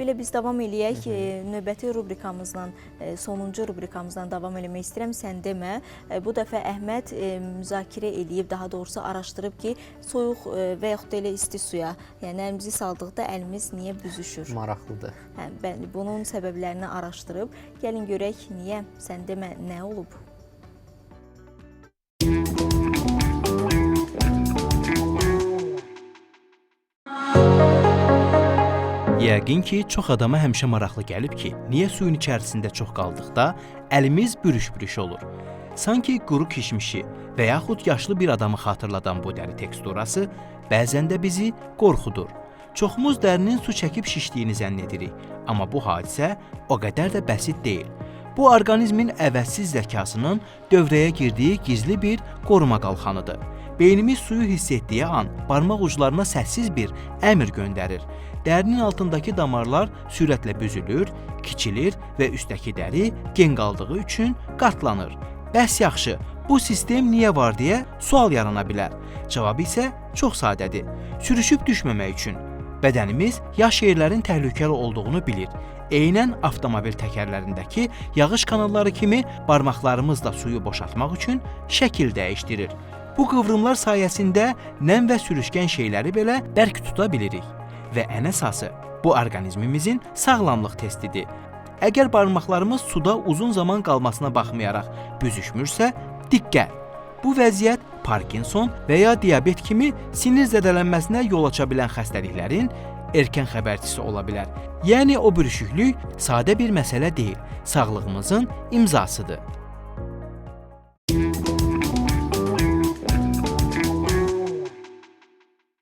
Belə biz davam eləyək. Növbəti rubrikamızla, sonuncu rubrikamızdan davam eləmək istəyirəm. Sən demə. Bu dəfə Əhməd müzakirə eləyib, daha doğrusu araşdırıb ki, soyuq və yaxud da elə isti suya, yəni əlimizi saldıqda əlimiz niyə büzüşür? Maraqlıdır. Bəli, bunun səbəblərini araşdırıb. Gəlin görək, niyə? Sən demə, nə olub? Yəqin ki, çox adama həmişə maraqlı gəlib ki, niyə suyun içərisində çox qaldıqda əlimiz bürüş-bürüş olur. Sanki quru kişmişi və yaxud yaşlı bir adamı xatırladan bu dəri teksturası bəzən də bizi qorxudur. Çoxumuz dərinin su çəkib şişdiyini zənn edirik, amma bu hadisə o qədər də bəsit deyil. Bu, orqanizmin əvəzsiz zəkasının dövrəyə girdiyi gizli bir qoruma qalxanıdır. Beynimiz suyu hiss etdiyi an barmaq uclarına səssiz bir əmr göndərir. Dərinin altındakı damarlar sürətlə büzülür, kiçilir və üstdəki dəri gen qaldığı üçün qatlanır. Bəs yaxşı, bu sistem niyə var deyə sual yarana bilər. Cavabı isə çox sadədir. Sürüşüb düşməmək üçün. Bədənimiz yaş yerlərin təhlükəli olduğunu bilir. Eynən avtomobil təkərlərindəki yağış kanalları kimi barmaqlarımızla suyu boşaltmaq üçün şəkil dəyişdirir. Bu qıvrımlar sayəsində nəm və sürüşkən şeyləri belə bərk tuta bilirik. Və ən əsası, bu orqanizmimizin sağlamlıq testidir. Əgər barmaqlarımız suda uzun zaman qalmasına baxmayaraq büzüşmürsə, diqqət! Bu vəziyyət Parkinson və ya diabet kimi sinir zədələnməsinə yol aça bilən xəstəliklərin erkən xəbərçisi ola bilər. Yəni o bürüşüklük sadə bir məsələ deyil, sağlığımızın imzasıdır.